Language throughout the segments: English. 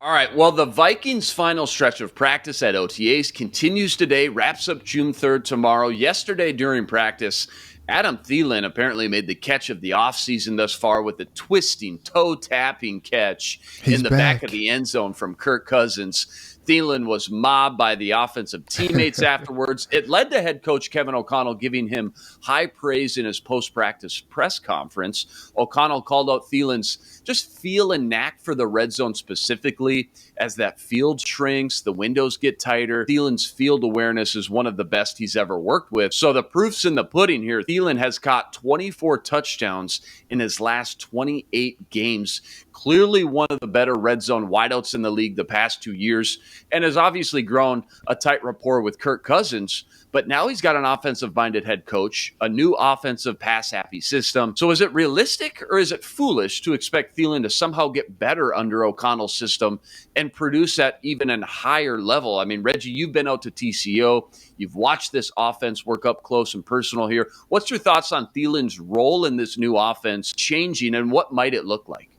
All right. Well, the Vikings' final stretch of practice at OTAs continues today, wraps up June 3rd tomorrow. Yesterday during practice, Adam Thielen apparently made the catch of the offseason thus far with a twisting, toe-tapping catch in He's the back of back. the end zone from Kirk Cousins. Thielen was mobbed by the offensive teammates afterwards. It led to head coach Kevin O'Connell giving him high praise in his post-practice press conference. O'Connell called out Thielen's just feel and knack for the red zone specifically. As that field shrinks, the windows get tighter. Thielen's field awareness is one of the best he's ever worked with. So the proof's in the pudding here. Thielen has caught 24 touchdowns in his last 28 games. Clearly one of the better red zone wideouts in the league the past 2 years, and has obviously grown a tight rapport with Kirk Cousins. But now he's got an offensive-minded head coach, a new offensive pass-happy system. So is it realistic or is it foolish to expect Thielen to somehow get better under O'Connell's system and produce at even a higher level? I mean, Reggie, you've been out to TCO. You've watched this offense work up close and personal here. What's your thoughts on Thielen's role in this new offense changing, and what might it look like?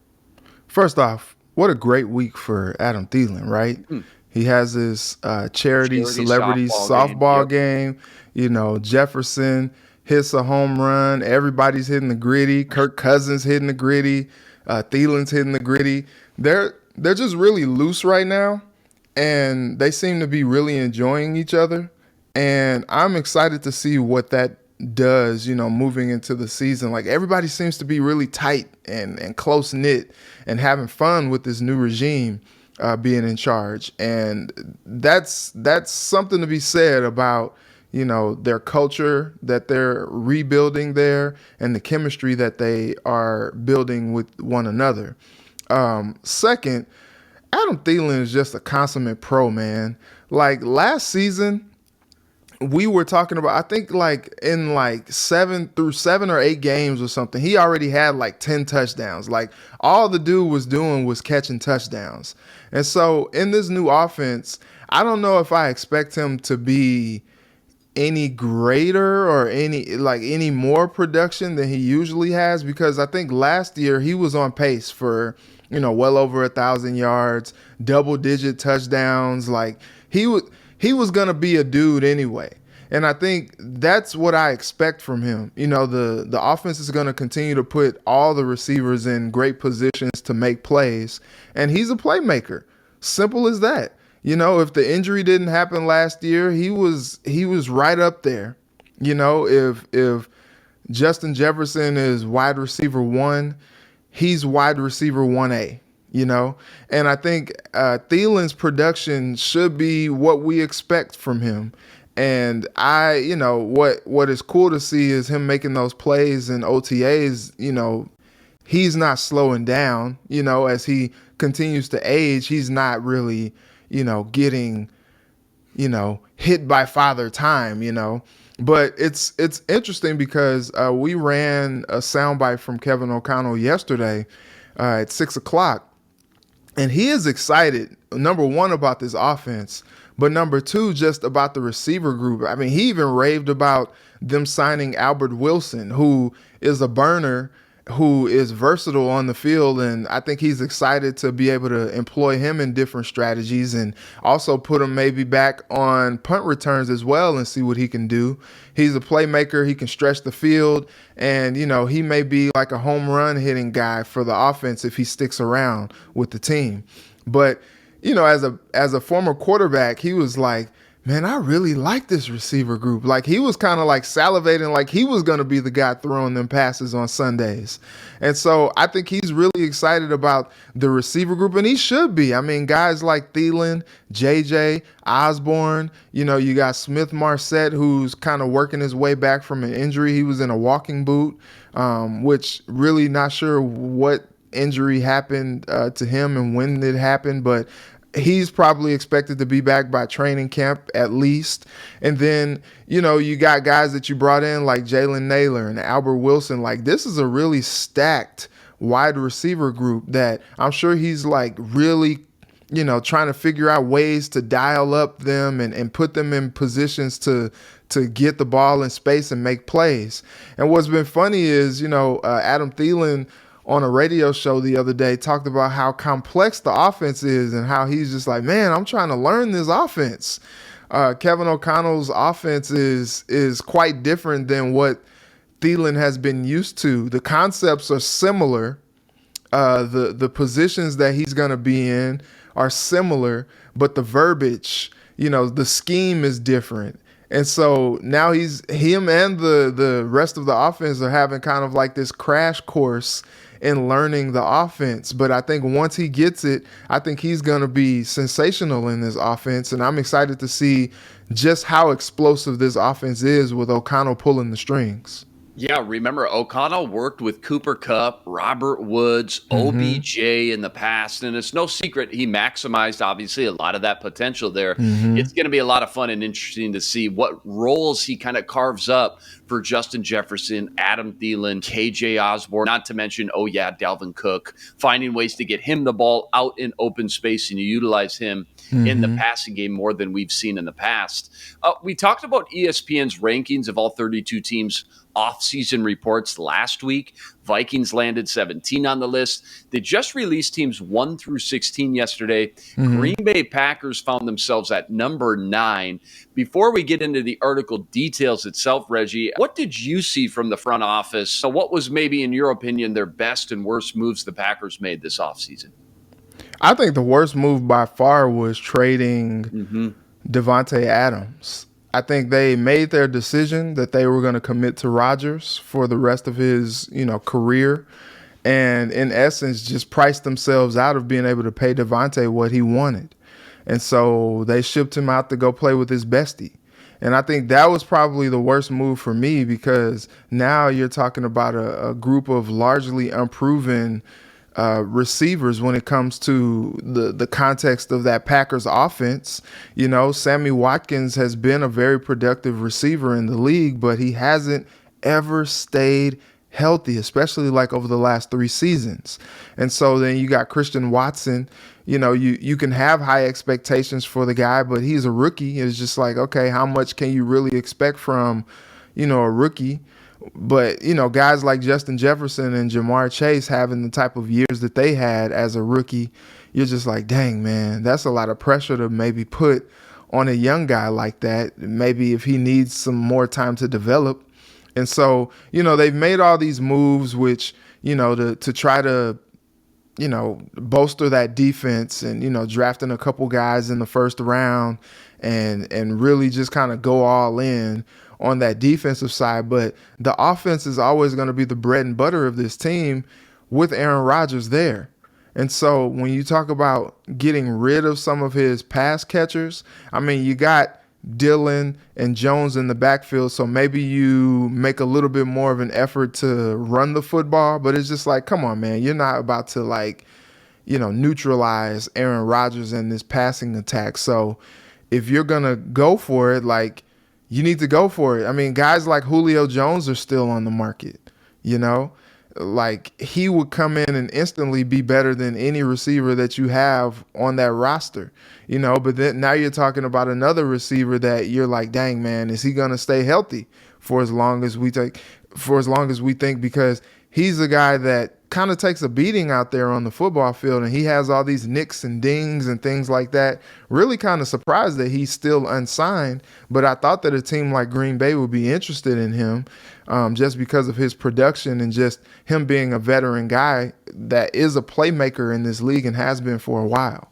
First off, what a great week for Adam Thielen, right? He has his charity celebrity softball game. You know, Jefferson hits a home run. Everybody's hitting the gritty. Kirk Cousins hitting the gritty. Thielen's hitting the gritty. They're just really loose right now, and they seem to be really enjoying each other. And I'm excited to see what that does, moving into the season. Like, everybody seems to be really tight and close knit and having fun with this new regime being in charge. And that's something to be said about, their culture that they're rebuilding there and the chemistry that they are building with one another. Second, Adam Thielen is just a consummate pro, man. Like, last season, we were talking about, I think like in like 7 or 8 games or something, he already had like 10 touchdowns. Like, all the dude was doing was catching touchdowns. And so in this new offense, I don't know if I expect him to be any greater or any more production than he usually has, because I think last year he was on pace for, well over 1,000 yards, double-digit touchdowns. Like, he was going to be a dude anyway. And I think that's what I expect from him. The offense is going to continue to put all the receivers in great positions to make plays. And he's a playmaker. Simple as that. If the injury didn't happen last year, he was right up there. If Justin Jefferson is wide receiver 1, he's wide receiver 1A. And I think Thielen's production should be what we expect from him. And what is cool to see is him making those plays in OTAs. He's not slowing down, as he continues to age. He's not really, getting, hit by father time, But it's interesting because we ran a soundbite from Kevin O'Connell yesterday at 6:00. And he is excited, number one, about this offense, but number two, just about the receiver group. I mean, he even raved about them signing Albert Wilson, who is a burner, who is versatile on the field. And I think he's excited to be able to employ him in different strategies and also put him maybe back on punt returns as well and see what he can do. He's a playmaker. He can stretch the field. And, he may be like a home run hitting guy for the offense if he sticks around with the team. But, as a former quarterback, he was like, man, I really like this receiver group. Like, he was kind of like salivating like he was going to be the guy throwing them passes on Sundays. And so I think he's really excited about the receiver group, and he should be. I mean, guys like Thielen, JJ, Osborne, you got Smith Marset, who's kind of working his way back from an injury. He was in a walking boot, which really not sure what injury happened to him and when it happened, but he's probably expected to be back by training camp at least. And then, you got guys that you brought in like Jalen Naylor and Albert Wilson. Like, this is a really stacked wide receiver group that I'm sure he's like really, trying to figure out ways to dial up them and put them in positions to get the ball in space and make plays. And what's been funny is, Adam Thielen on a radio show the other day talked about how complex the offense is and how he's just like, man, I'm trying to learn this offense. Kevin O'Connell's offense is quite different than what Thielen has been used to. The concepts are similar. The positions that he's going to be in are similar, but the verbiage, the scheme is different. And so now him and the rest of the offense are having kind of like this crash course in learning the offense. But I think once he gets it, I think he's going to be sensational in this offense. And I'm excited to see just how explosive this offense is with O'Connell pulling the strings. Yeah, remember O'Connell worked with Cooper Kupp, Robert Woods, OBJ in the past, and it's no secret he maximized, obviously, a lot of that potential there. It's going to be a lot of fun and interesting to see what roles he kind of carves up for Justin Jefferson, Adam Thielen, KJ Osborne, not to mention, Dalvin Cook, finding ways to get him the ball out in open space and you utilize him in the passing game more than we've seen in the past. We talked about ESPN's rankings of all 32 teams' offseason reports last week. Vikings landed 17 on the list. They just released teams 1 through 16 yesterday. Green Bay Packers found themselves at number 9. Before we get into the article details itself, Reggie, what did you see from the front office? So what was maybe, in your opinion, their best and worst moves the Packers made this offseason? I think the worst move by far was trading Devontae Adams. I think they made their decision that they were going to commit to Rodgers for the rest of his, career, and in essence just priced themselves out of being able to pay Devontae what he wanted. And so they shipped him out to go play with his bestie. And I think that was probably the worst move for me because now you're talking about a group of largely unproven receivers when it comes to the context of that Packers offense. Sammy Watkins has been a very productive receiver in the league, but he hasn't ever stayed healthy, especially like over the last 3 seasons. And so then you got Christian Watson. You can have high expectations for the guy, but he's a rookie. It's just like, okay, how much can you really expect from, a rookie? But, guys like Justin Jefferson and Jamar Chase having the type of years that they had as a rookie, you're just like, dang, man, that's a lot of pressure to maybe put on a young guy like that, maybe if he needs some more time to develop. And so, they've made all these moves, which, to try to, bolster that defense and, drafting a couple guys in the first round and really just kind of go all in on that defensive side. But the offense is always going to be the bread and butter of this team with Aaron Rodgers there. And so when you talk about getting rid of some of his pass catchers, I mean, you got Dillon and Jones in the backfield, so maybe you make a little bit more of an effort to run the football, but it's just like, come on, man, you're not about to neutralize Aaron Rodgers and this passing attack. So if you're going to go for it, you need to go for it. I mean, guys like Julio Jones are still on the market, he would come in and instantly be better than any receiver that you have on that roster, but then now you're talking about another receiver that you're like, dang, man, is he going to stay healthy for as long as we think, because he's a guy that kind of takes a beating out there on the football field, and he has all these nicks and dings and things like that. Really kind of surprised that he's still unsigned, but I thought that a team like Green Bay would be interested in him just because of his production and just him being a veteran guy that is a playmaker in this league and has been for a while.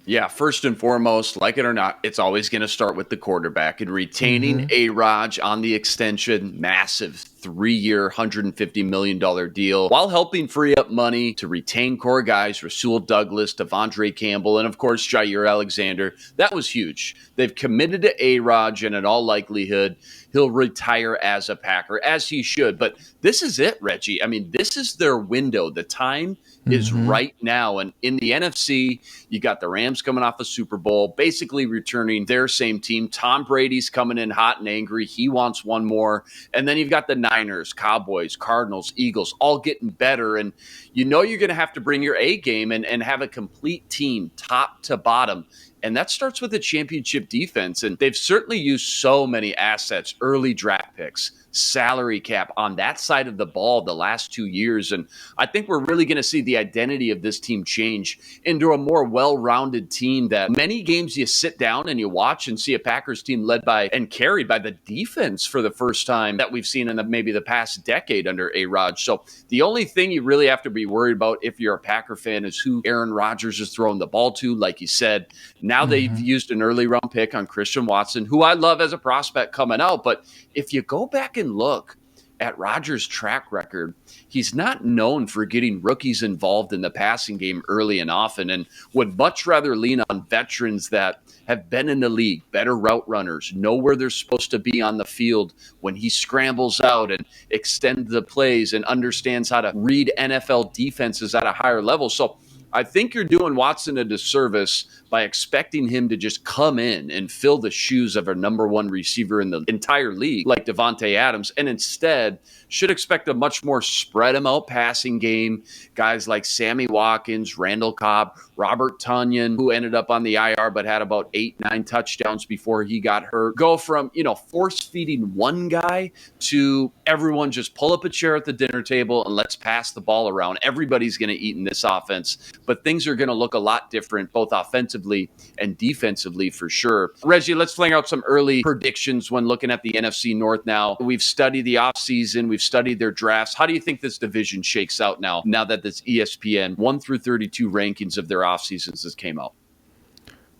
Yeah, first and foremost, like it or not, it's always going to start with the quarterback, and retaining A-Rod on the extension, massive 3-year, $150 million deal, while helping free up money to retain core guys, Rasul Douglas, Devondre Campbell, and of course, Jair Alexander. That was huge. They've committed to A-Rod, and in all likelihood, he'll retire as a Packer, as he should. But this is it, Reggie. I mean, this is their window. The time is right now. And in the NFC, you got the Rams coming off a Super Bowl, basically returning their same team. Tom Brady's coming in hot and angry. He wants one more. And then you've got the Niners, Cowboys, Cardinals, Eagles, all getting better. And you're going to have to bring your A game and have a complete team, top to bottom. And that starts with a championship defense. And they've certainly used so many assets, early draft picks, salary cap on that side of the ball the last 2 years. And I think we're really going to see the identity of this team change into a more well-rounded team that many games you sit down and you watch and see a Packers team led by and carried by the defense for the first time that we've seen in maybe the past decade under A-Rod. So the only thing you really have to be worried about if you're a Packer fan is who Aaron Rodgers is throwing the ball to. Like you said, now they've used an early round pick on Christian Watson, who I love as a prospect coming out. But if you go back and look at Rodgers' track record, he's not known for getting rookies involved in the passing game early and often, and would much rather lean on veterans that have been in the league, better route runners, know where they're supposed to be on the field when he scrambles out and extends the plays and understands how to read NFL defenses at a higher level. So I think you're doing Watson a disservice by expecting him to just come in and fill the shoes of a number one receiver in the entire league like Davante Adams, and instead should expect a much more spread him out passing game. Guys like Sammy Watkins, Randall Cobb, Robert Tonyan, who ended up on the IR but had about 8-9 touchdowns before he got hurt. Go from, force feeding one guy to everyone just pull up a chair at the dinner table and let's pass the ball around. Everybody's going to eat in this offense, but things are going to look a lot different, both offensively and defensively for sure. Reggie, let's fling out some early predictions when looking at the NFC North now. We've studied the offseason. We've studied their drafts. How do you think this division shakes out now that this ESPN 1 through 32 rankings of their offseasons has came out?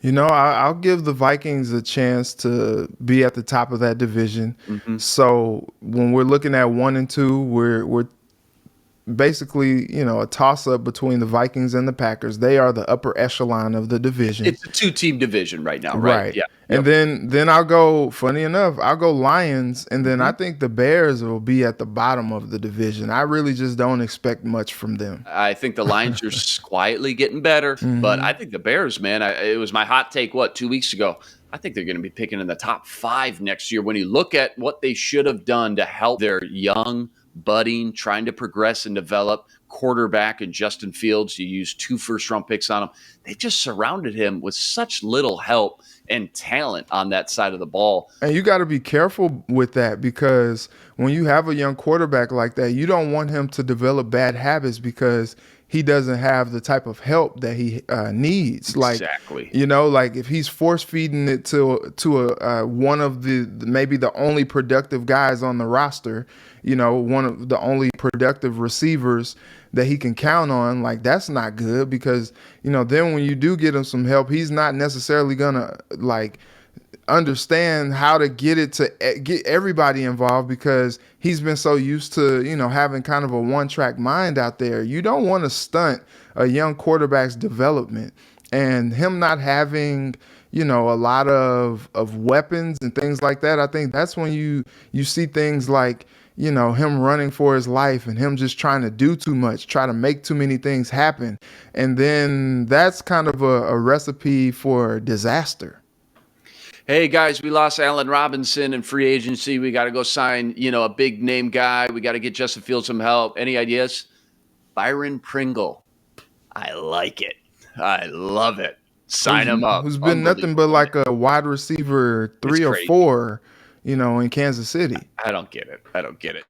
I'll give the Vikings a chance to be at the top of that division. So when we're looking at 1 and 2, we're basically, a toss-up between the Vikings and the Packers. They are the upper echelon of the division. It's a 2-team division right now, right? Yeah. And then I'll go, funny enough, I'll go Lions, and then I think the Bears will be at the bottom of the division. I really just don't expect much from them. I think the Lions are quietly getting better, but I think the Bears, man, it was my hot take, 2 weeks ago? I think they're going to be picking in the top 5 next year when you look at what they should have done to help their young, budding, trying to progress and develop quarterback and Justin Fields. You used 2 first-round picks on him. They just surrounded him with such little help and talent on that side of the ball. And you got to be careful with that, because when you have a young quarterback like that, you don't want him to develop bad habits because he doesn't have the type of help that he needs. Exactly. Like if he's force feeding it to one of the maybe the only productive guys on the roster, one of the only productive receivers that he can count on, like that's not good, because then when you do get him some help, he's not necessarily gonna understand how to get everybody involved, because he's been so used to having kind of a one-track mind out there. You don't want to stunt a young quarterback's development, and him not having a lot of weapons and things like that. I think that's when you see things like him running for his life and him just trying to do too much, try to make too many things happen. And then that's kind of a recipe for disaster. Hey, guys, we lost Allen Robinson in free agency. We got to go sign, a big name guy. We got to get Justin Fields some help. Any ideas? Byron Pringle. I like it. I love it. Sign him up. Who's been nothing but like a wide receiver 3 or 4, in Kansas City. I don't get it.